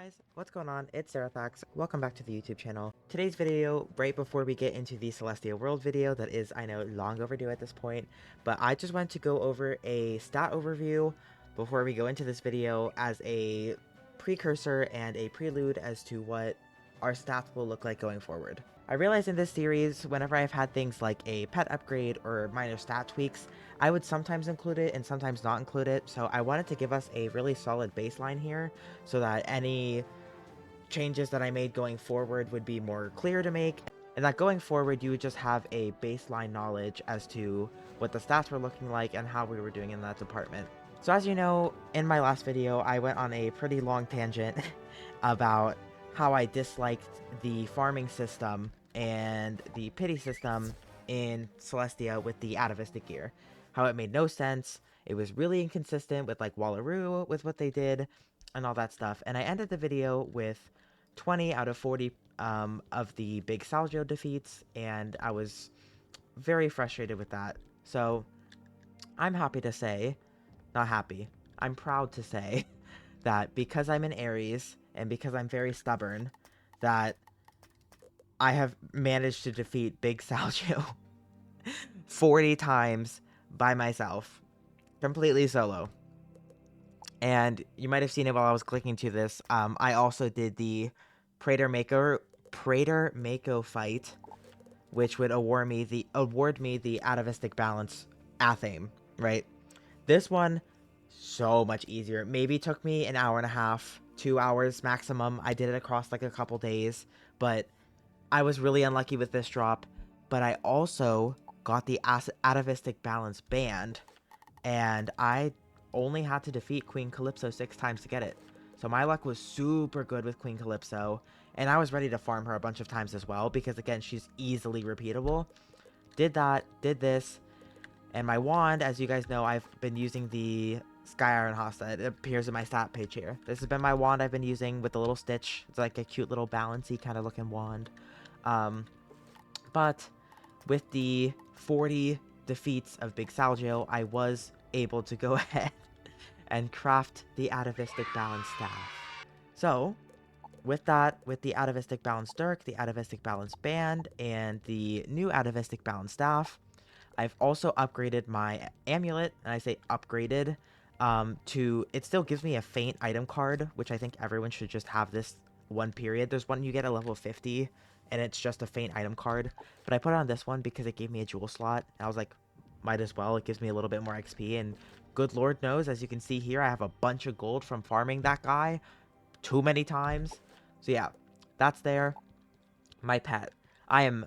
guys, what's going on? It's Zarathaxx. Welcome back to the YouTube channel. Today's video, right before we get into the Celestia World video that is, I know, long overdue at this point, but I just wanted to go over a stat overview before we go into this video as a precursor and a prelude as to what our stats will look like going forward. I realize in this series, whenever I've had things like a pet upgrade or minor stat tweaks, I would sometimes include it and sometimes not include it, so I wanted to give us a really solid baseline here so that any changes that I made going forward would be more clear to make, and that going forward you would just have a baseline knowledge as to what the stats were looking like and how we were doing in that department. So as you know, in my last video I went on a pretty long tangent about how I disliked the farming system and the pity system in Celestia with the atavistic gear. How it made no sense, it was really inconsistent with like Wallaroo with what they did and all that stuff. And I ended the video with 20 out of 40 of the big Salgio defeats, and I was very frustrated with that. So I'm happy to say, not happy, I'm proud to say that because I'm an Aries and because I'm very stubborn, that I have managed to defeat Big Salgio 40 times by myself, completely solo. And you might have seen it while I was clicking to this. I also did the Praetor Mako fight, which would award me the atavistic balance athame, right? This one, so much easier. Maybe took me an hour and a half, 2 hours maximum. I did it across like a couple days, but I was really unlucky with this drop. But I also got the atavistic balance banned, and I only had to defeat Queen Calypso 6 times to get it. So my luck was super good with Queen Calypso, and I was ready to farm her a bunch of times as well, because again, she's easily repeatable. Did that, did this, and my wand, as you guys know, I've been using the Sky Iron Hosta. It appears in my stat page here. This has been my wand I've been using with the little stitch. It's like a cute little balancy kind of looking wand. But with the 40 defeats of Big Salgio, I was able to go ahead and craft the atavistic balance staff. So with that, with the atavistic balance dirk, the atavistic balance band, and the new atavistic balance staff, I've also upgraded my amulet, and I say upgraded, to, it still gives me a faint item card, which I think everyone should just have this one period. There's one you get at level 50, and it's just a faint item card, but I put it on this one because it gave me a jewel slot, and I was like, might as well, it gives me a little bit more XP, and good lord knows, as you can see here, I have a bunch of gold from farming that guy too many times. So yeah, that's there. My pet. I am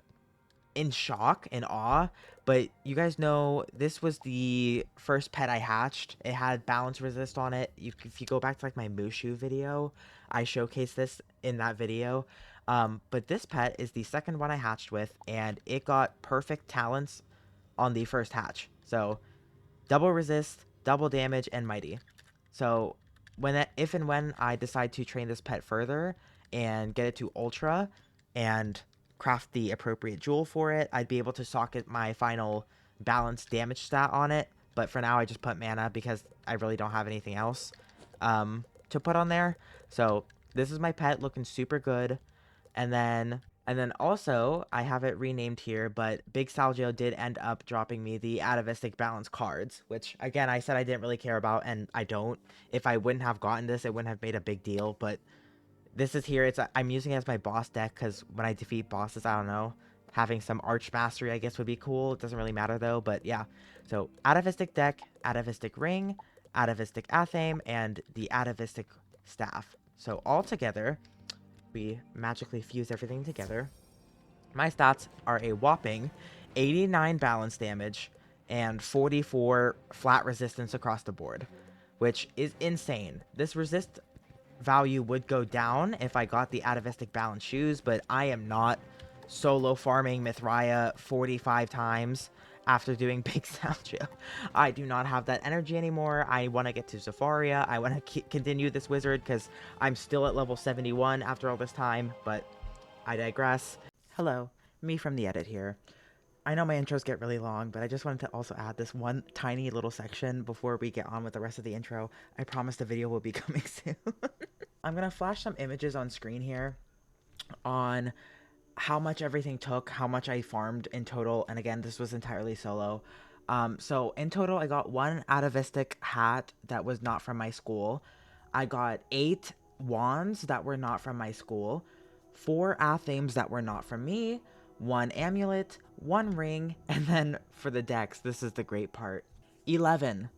in shock and awe, but you guys know this was the first pet I hatched. It had balance resist on it. If you go back to like my Mushu video, I showcased this in that video. But this pet is the second one I hatched with, and it got perfect talents on the first hatch. So double resist, double damage, and mighty. So if and when I decide to train this pet further and get it to ultra and craft the appropriate jewel for it, I'd be able to socket my final balanced damage stat on it. But for now, I just put mana because I really don't have anything else to put on there. So this is my pet looking super good. And then also, I have it renamed here, but Big Salgio did end up dropping me the atavistic balance cards, which, again, I said I didn't really care about, and I don't. If I wouldn't have gotten this, it wouldn't have made a big deal, but this is here. I'm using it as my boss deck, because when I defeat bosses, I don't know, having some arch mastery, I guess, would be cool. It doesn't really matter, though, but yeah. So, atavistic deck, atavistic ring, atavistic athame, and the atavistic staff. So, all together, we magically fuse everything together. My stats are a whopping 89 balance damage and 44 flat resistance across the board, which is insane. This resist value would go down if I got the atavistic balance shoes, but I am not solo farming Mithraya 45 times after doing Big Salgio. I do not have that energy anymore. I want to get to Zafaria. I want to continue this wizard because I'm still at level 71 after all this time, but I digress. Hello, me from the edit here. I know my intros get really long, but I just wanted to also add this one tiny little section before we get on with the rest of the intro. I promise the video will be coming soon. I'm going to flash some images on screen here on how much everything took, how much I farmed in total. And again, this was entirely solo. So in total, I got 1 atavistic hat that was not from my school. I got 8 wands that were not from my school, 4 athames that were not from me, 1 amulet, 1 ring, and then for the decks, this is the great part, 11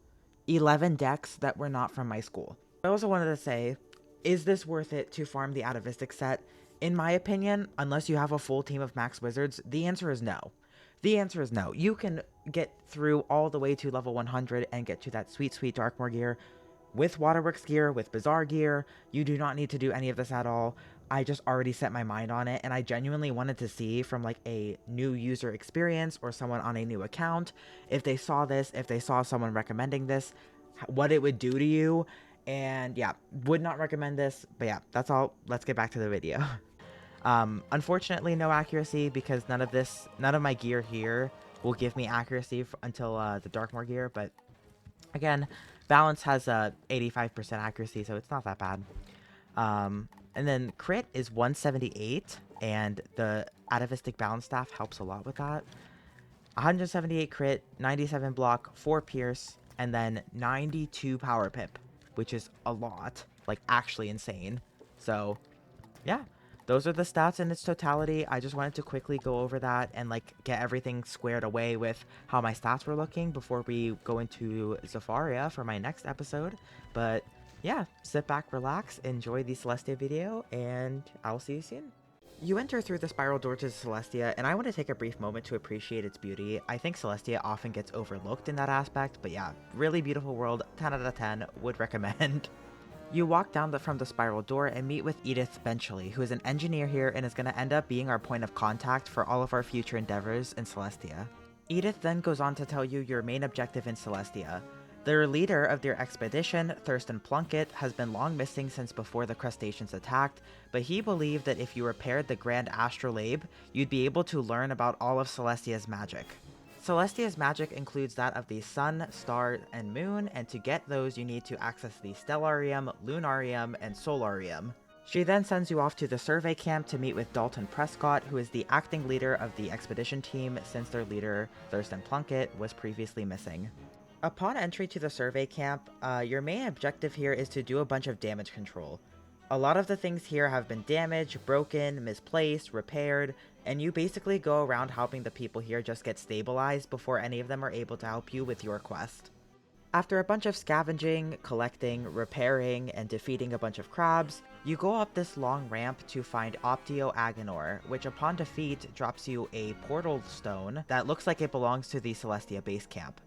decks that were not from my school. I also wanted to say, is this worth it to farm the atavistic set? In my opinion, unless you have a full team of max wizards, the answer is no. The answer is no. You can get through all the way to level 100 and get to that sweet, sweet Darkmoor gear with Waterworks gear, with Bazaar gear. You do not need to do any of this at all. I just already set my mind on it, and I genuinely wanted to see from like a new user experience or someone on a new account, if they saw this, if they saw someone recommending this, what it would do to you. And yeah, would not recommend this, but yeah, that's all. Let's get back to the video. Unfortunately, no accuracy, because none of my gear here will give me accuracy until the Darkmoor gear. But again, balance has 85% accuracy, so it's not that bad. And then crit is 178, and the atavistic balance staff helps a lot with that. 178 crit, 97 block, 4 pierce, and then 92 power pip, which is a lot, like actually insane. So yeah, those are the stats in its totality. I just wanted to quickly go over that and like get everything squared away with how my stats were looking before we go into Zafaria for my next episode. But yeah, sit back, relax, enjoy the Celestia video, and I'll see you soon. You enter through the spiral door to Celestia, and I want to take a brief moment to appreciate its beauty. I think Celestia often gets overlooked in that aspect, but yeah, really beautiful world, 10 out of 10, would recommend. You walk down from the spiral door and meet with Edith Benchley, who is an engineer here and is going to end up being our point of contact for all of our future endeavors in Celestia. Edith then goes on to tell you your main objective in Celestia. The leader of their expedition, Thurston Plunkett, has been long missing since before the crustaceans attacked, but he believed that if you repaired the Grand Astrolabe, you'd be able to learn about all of Celestia's magic. Celestia's magic includes that of the sun, star, and moon, and to get those you need to access the Stellarium, Lunarium, and Solarium. She then sends you off to the survey camp to meet with Dalton Prescott, who is the acting leader of the expedition team since their leader, Thurston Plunkett, was previously missing. Upon entry to the survey camp, your main objective here is to do a bunch of damage control. A lot of the things here have been damaged, broken, misplaced, repaired, and you basically go around helping the people here just get stabilized before any of them are able to help you with your quest. After a bunch of scavenging, collecting, repairing, and defeating a bunch of crabs, you go up this long ramp to find Optio Agonor, which upon defeat drops you a portal stone that looks like it belongs to the Celestia base camp.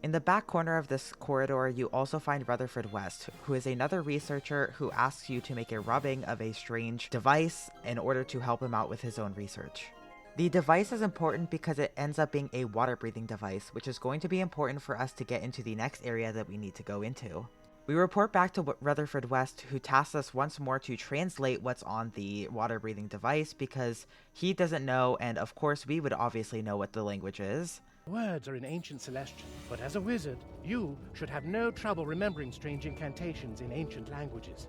In the back corner of this corridor, you also find Rutherford West, who is another researcher who asks you to make a rubbing of a strange device in order to help him out with his own research. The device is important because it ends up being a water-breathing device, which is going to be important for us to get into the next area that we need to go into. We report back to Rutherford West, who tasks us once more to translate what's on the water-breathing device because he doesn't know, and of course we would obviously know what the language is. Words are in ancient Celestian, but as a wizard, you should have no trouble remembering strange incantations in ancient languages.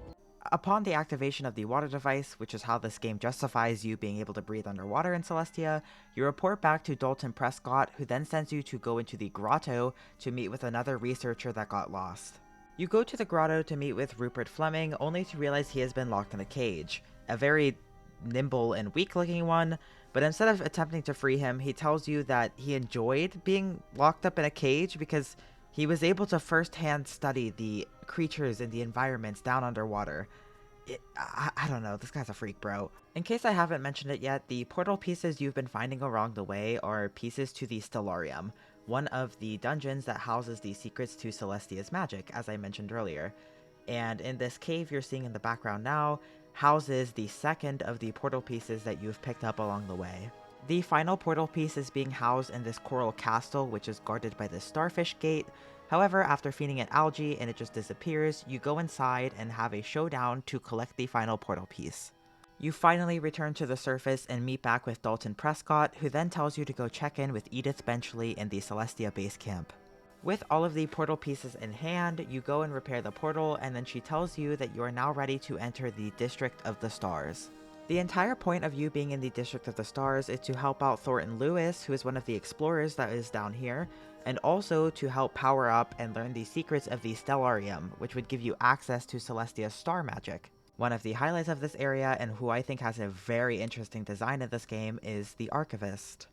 Upon the activation of the water device, which is how this game justifies you being able to breathe underwater in Celestia, you report back to Dalton Prescott, who then sends you to go into the Grotto to meet with another researcher that got lost. You go to the Grotto to meet with Rupert Fleming, only to realize he has been locked in a cage. A very nimble and weak-looking one, but instead of attempting to free him, he tells you that he enjoyed being locked up in a cage because he was able to first-hand study the creatures and the environments down underwater. I don't know, this guy's a freak, bro. In case I haven't mentioned it yet, the portal pieces you've been finding along the way are pieces to the Stellarium, one of the dungeons that houses the secrets to Celestia's magic, as I mentioned earlier. And in this cave you're seeing in the background now, houses the second of the portal pieces that you've picked up along the way. The final portal piece is being housed in this coral castle, which is guarded by this starfish gate. However, after feeding it algae and it just disappears, you go inside and have a showdown to collect the final portal piece. You finally return to the surface and meet back with Dalton Prescott, who then tells you to go check in with Edith Benchley in the Celestia base camp. With all of the portal pieces in hand, you go and repair the portal, and then she tells you that you are now ready to enter the District of the Stars. The entire point of you being in the District of the Stars is to help out Thornton Lewis, who is one of the explorers that is down here, and also to help power up and learn the secrets of the Stellarium, which would give you access to Celestia's star magic. One of the highlights of this area, and who I think has a very interesting design in this game, is the Archivist.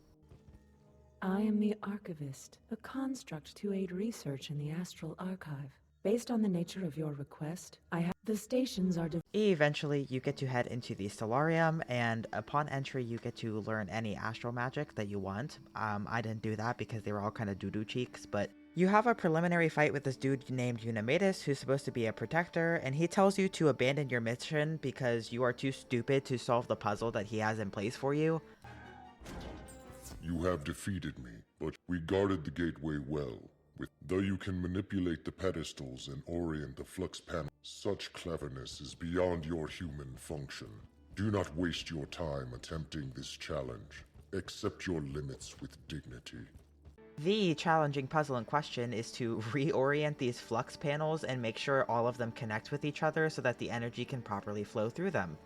I am the Archivist, a construct to aid research in the Astral Archive. Based on the nature of your request, the stations are Eventually, you get to head into the Solarium, and upon entry, you get to learn any astral magic that you want. I didn't do that because they were all kind of doo-doo cheeks, but you have a preliminary fight with this dude named Unimatus, who's supposed to be a protector, and he tells you to abandon your mission because you are too stupid to solve the puzzle that he has in place for you. You have defeated me, but we guarded the gateway well. Though you can manipulate the pedestals and orient the flux panel, such cleverness is beyond your human function. Do not waste your time attempting this challenge. Accept your limits with dignity. The challenging puzzle in question is to reorient these flux panels and make sure all of them connect with each other so that the energy can properly flow through them.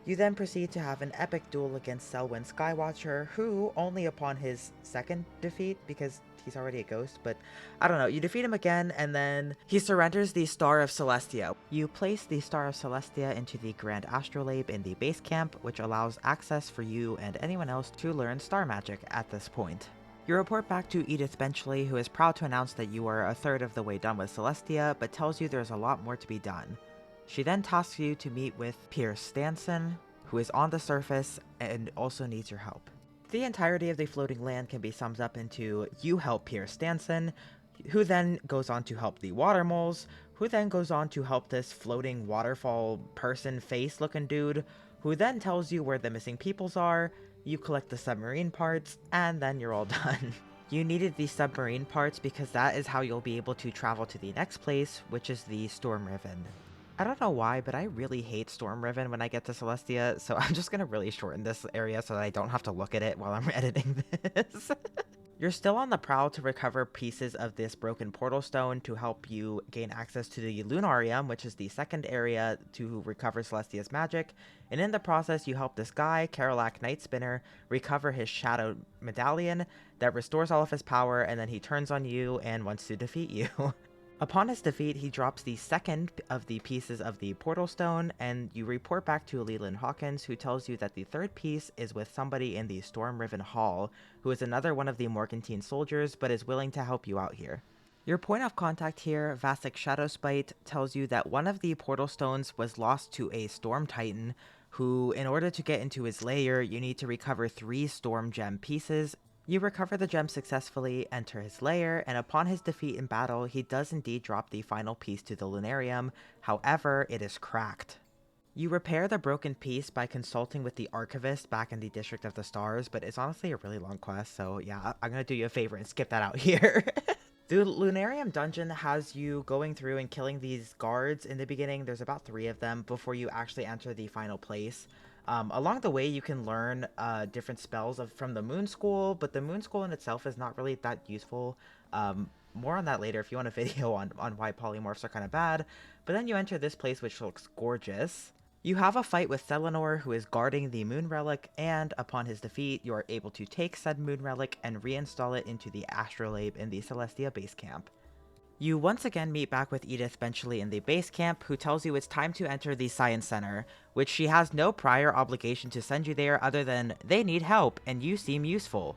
You then proceed to have an epic duel against Selwyn Skywatcher, who, only upon his second defeat, because he's already a ghost, but I don't know, you defeat him again, and then he surrenders the Star of Celestia. You place the Star of Celestia into the Grand Astrolabe in the base camp, which allows access for you and anyone else to learn star magic at this point. You report back to Edith Benchley, who is proud to announce that you are a third of the way done with Celestia, but tells you there's a lot more to be done. She then tasks you to meet with Pierce Stanson, who is on the surface and also needs your help. The entirety of the floating land can be summed up into you help Pierce Stanson, who then goes on to help the water moles, who then goes on to help this floating waterfall person face looking dude, who then tells you where the missing peoples are, you collect the submarine parts, and then you're all done. You needed these submarine parts because that is how you'll be able to travel to the next place, which is the Stormriven. I don't know why, but I really hate Stormriven when I get to Celestia, so I'm just gonna really shorten this area so that I don't have to look at it while I'm editing this. You're still on the prowl to recover pieces of this broken portal stone to help you gain access to the Lunarium, which is the second area to recover Celestia's magic, and in the process you help this guy, Karolak Nightspinner, recover his Shadow Medallion that restores all of his power, and then he turns on you and wants to defeat you. Upon his defeat, he drops the second of the pieces of the portal stone, and you report back to Leland Hawkins, who tells you that the third piece is with somebody in the Stormriven Hall, who is another one of the Morgantine soldiers, but is willing to help you out here. Your point of contact here, Vasek Shadowspite, tells you that one of the portal stones was lost to a Storm Titan, who, in order to get into his lair, you need to recover 3 Storm Gem pieces. You recover the gem successfully, enter his lair, and upon his defeat in battle, he does indeed drop the final piece to the Lunarium, however, it is cracked. You repair the broken piece by consulting with the Archivist back in the District of the Stars, but it's honestly a really long quest, so yeah, I'm gonna do you a favor and skip that out here. The Lunarium dungeon has you going through and killing these guards in the beginning. There's about 3 of them before you actually enter the final place. Along the way, you can learn different spells from the Moon School, but the Moon School in itself is not really that useful. More on that later if you want a video on why polymorphs are kind of bad. But then you enter this place, which looks gorgeous. You have a fight with Selenor, who is guarding the Moon Relic, and upon his defeat, you are able to take said Moon Relic and reinstall it into the Astrolabe in the Celestia base camp. You once again meet back with Edith Benchley in the base camp, who tells you it's time to enter the Science Center, which she has no prior obligation to send you there other than they need help and you seem useful.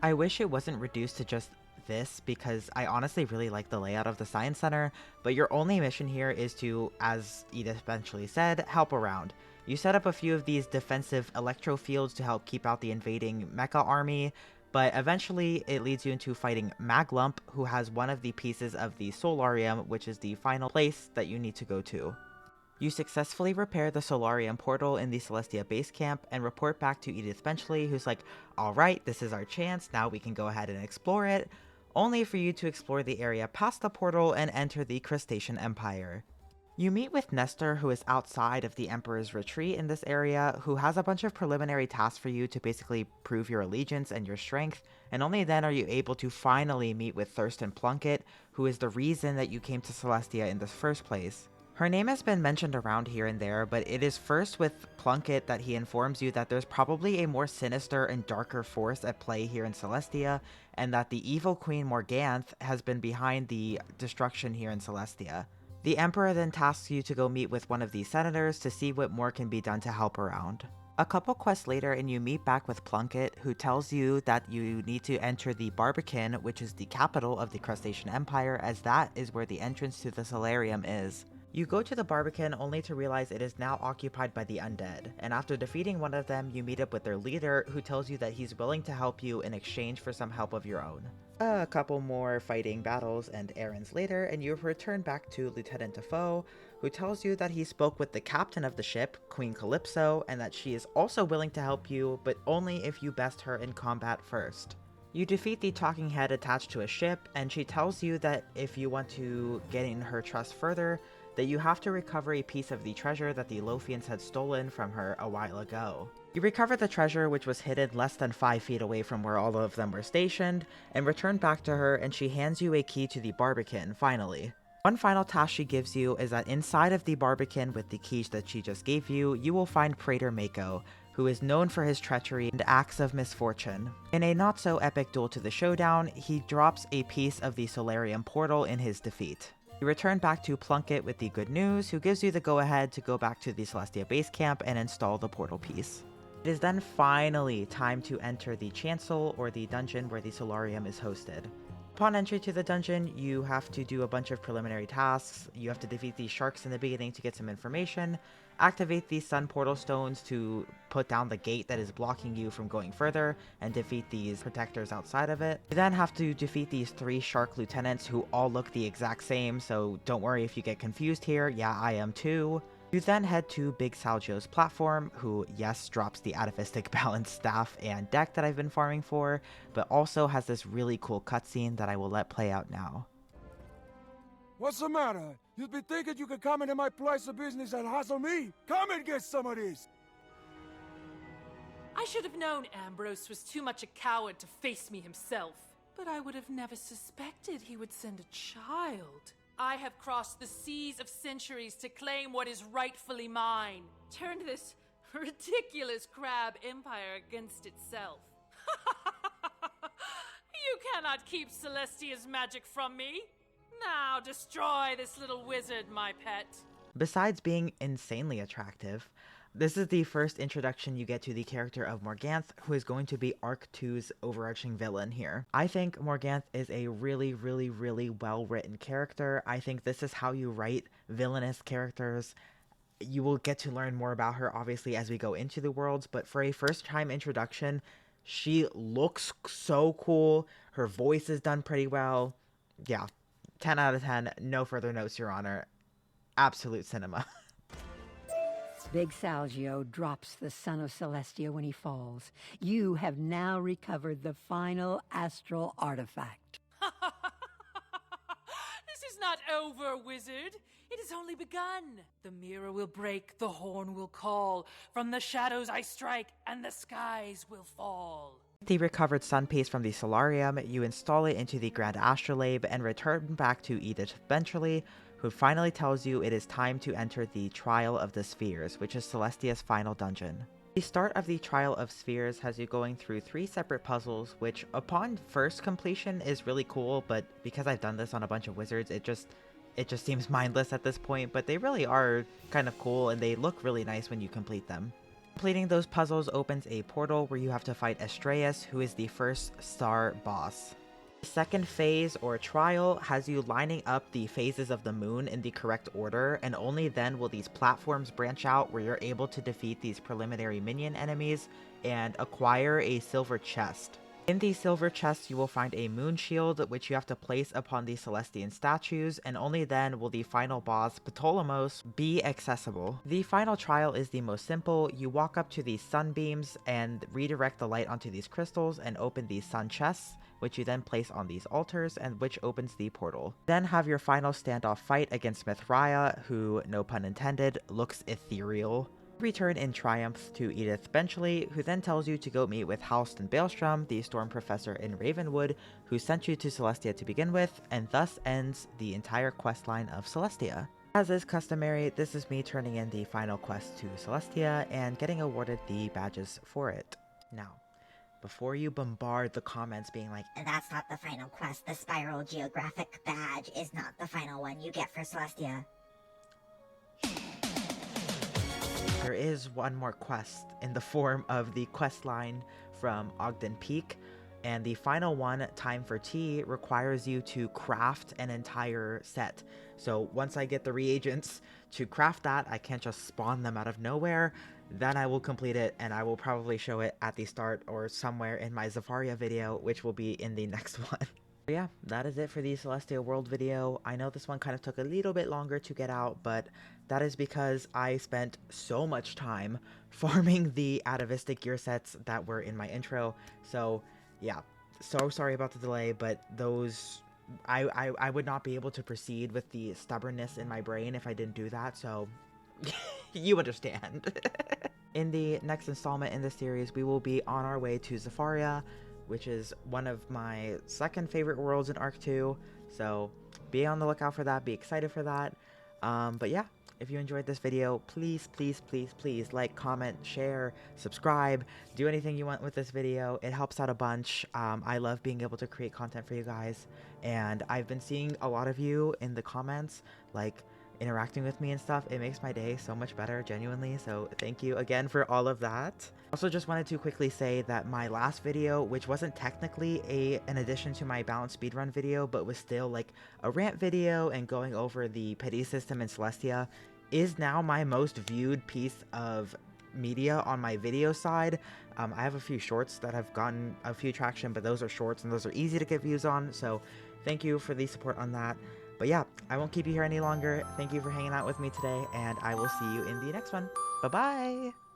I wish it wasn't reduced to just this because I honestly really like the layout of the Science Center, but your only mission here is to, as Edith Benchley said, help around. You set up a few of these defensive electro fields to help keep out the invading mecha army, but eventually it leads you into fighting Maglump, who has one of the pieces of the Solarium, which is the final place that you need to go to. You successfully repair the Solarium portal in the Celestia base camp and report back to Edith Benchley, who's like, alright, this is our chance, now we can go ahead and explore it, only for you to explore the area past the portal and enter the Crustacean Empire. You meet with Nestor, who is outside of the Emperor's retreat in this area, who has a bunch of preliminary tasks for you to basically prove your allegiance and your strength, and only then are you able to finally meet with Thurston Plunkett, who is the reason that you came to Celestia in the first place. Her name has been mentioned around here and there, but it is first with Plunkett that he informs you that there's probably a more sinister and darker force at play here in Celestia, and that the evil Queen Morganth has been behind the destruction here in Celestia. The Emperor then tasks you to go meet with one of these senators to see what more can be done to help around. A couple quests later and you meet back with Plunkett, who tells you that you need to enter the Barbican, which is the capital of the Crustacean Empire, as that is where the entrance to the Solarium is. You go to the Barbican only to realize it is now occupied by the undead, and after defeating one of them, you meet up with their leader, who tells you that he's willing to help you in exchange for some help of your own. A couple more fighting battles and errands later, and you return back to Lieutenant Defoe, who tells you that he spoke with the captain of the ship, Queen Calypso, and that she is also willing to help you, but only if you best her in combat first. You defeat the talking head attached to a ship, and she tells you that if you want to gain her trust further, that you have to recover a piece of the treasure that the Lothians had stolen from her a while ago. You recover the treasure, which was hidden less than 5 feet away from where all of them were stationed, and return back to her, and she hands you a key to the Barbican, finally. One final task she gives you is that inside of the Barbican with the keys that she just gave you, you will find Praetor Mako, who is known for his treachery and acts of misfortune. In a not-so-epic duel to the showdown, he drops a piece of the Solarium portal in his defeat. You return back to Plunkett with the good news, who gives you the go-ahead to go back to the Celestia base camp and install the portal piece. It is then finally time to enter the Chancel, or the dungeon where the Solarium is hosted. Upon entry to the dungeon, you have to do a bunch of preliminary tasks. You have to defeat these sharks in the beginning to get some information, activate these sun portal stones to put down the gate that is blocking you from going further, and defeat these protectors outside of it. You then have to defeat these 3 shark lieutenants who all look the exact same, so don't worry if you get confused here, yeah, I am too. You then head to Big Salgio's platform, who, yes, drops the atavistic balance staff and deck that I've been farming for, but also has this really cool cutscene that I will let play out now. What's the matter? You'd be thinking you could come into my place of business and hassle me? Come and get some of this! I should have known Ambrose was too much a coward to face me himself. But I would have never suspected he would send a child. I have crossed the seas of centuries to claim what is rightfully mine. Turned this ridiculous crab empire against itself. You cannot keep Celestia's magic from me. Now destroy this little wizard, my pet. Besides being insanely attractive, this is the first introduction you get to the character of Morganth, who is going to be Arc 2's overarching villain here. I think Morganth is a really, really, really well-written character. I think this is how you write villainous characters. You will get to learn more about her, obviously, as we go into the worlds, but for a first-time introduction, she looks so cool. Her voice is done pretty well. Yeah, 10 out of 10. No further notes, Your Honor. Absolute cinema. Big Salgio drops the Son of Celestia when he falls. You have now recovered the final astral artifact. This is not over, wizard. It has only begun. The mirror will break, the horn will call. From the shadows I strike, and the skies will fall. The recovered sun piece from the Solarium, you install it into the Grand Astrolabe and return back to Edith Ventrally, who finally tells you it is time to enter the Trial of the Spheres, which is Celestia's final dungeon. The start of the Trial of Spheres has you going through 3 separate puzzles, which upon first completion is really cool, but because I've done this on a bunch of wizards, it just seems mindless at this point, but they really are kind of cool and they look really nice when you complete them. Completing those puzzles opens a portal where you have to fight Astraeus, who is the first star boss. The second phase, or trial, has you lining up the phases of the moon in the correct order, and only then will these platforms branch out where you're able to defeat these preliminary minion enemies and acquire a silver chest. In the silver chest, you will find a moon shield, which you have to place upon the Celestian statues, and only then will the final boss, Ptolemos, be accessible. The final trial is the most simple. You walk up to these sunbeams and redirect the light onto these crystals and open these sun chests, which you then place on these altars, and which opens the portal. Then have your final standoff fight against Mithraya, who, no pun intended, looks ethereal. Return in triumph to Edith Benchley, who then tells you to go meet with Halston Baelstrom, the Storm Professor in Ravenwood, who sent you to Celestia to begin with, and thus ends the entire questline of Celestia. As is customary, this is me turning in the final quest to Celestia and getting awarded the badges for it. Now, before you bombard the comments being like, That's not the final quest. The Spiral Geographic badge is not the final one you get for Celestia. there is one more quest in the form of the quest line from Ogden Peak, and the final one, Time for Tea, requires you to craft an entire set. So once I get the reagents to craft that, I can't just spawn them out of nowhere. Then I will complete it, and I will probably show it at the start or somewhere in my Zafaria video, which will be in the next one. Yeah, that is it for the Celestia World video. I know this one kind of took a little bit longer to get out, but that is because I spent so much time farming the atavistic gear sets that were in my intro. So yeah, so sorry about the delay, but those I would not be able to proceed with the stubbornness in my brain if I didn't do that, so you understand. In the next installment in the series, we will be on our way to Zafaria, which is one of my second favorite worlds in Arc 2, so be on the lookout for that, be excited for that. But yeah, if you enjoyed this video, please like, comment, share, subscribe, do anything you want with this video. It helps out a bunch. I love being able to create content for you guys, and I've been seeing a lot of you in the comments, like, interacting with me and stuff. It makes my day so much better, genuinely, so thank you again for all of that. Also just wanted to quickly say that my last video, which wasn't technically an addition to my balanced speedrun video, but was still like a rant video and going over the pity system in Celestia, is now my most viewed piece of media on my video side. I have a few shorts that have gotten a few traction, but those are shorts and those are easy to get views on, so thank you for the support on that. But yeah, I won't keep you here any longer. Thank you for hanging out with me today, and I will see you in the next one. Bye-bye!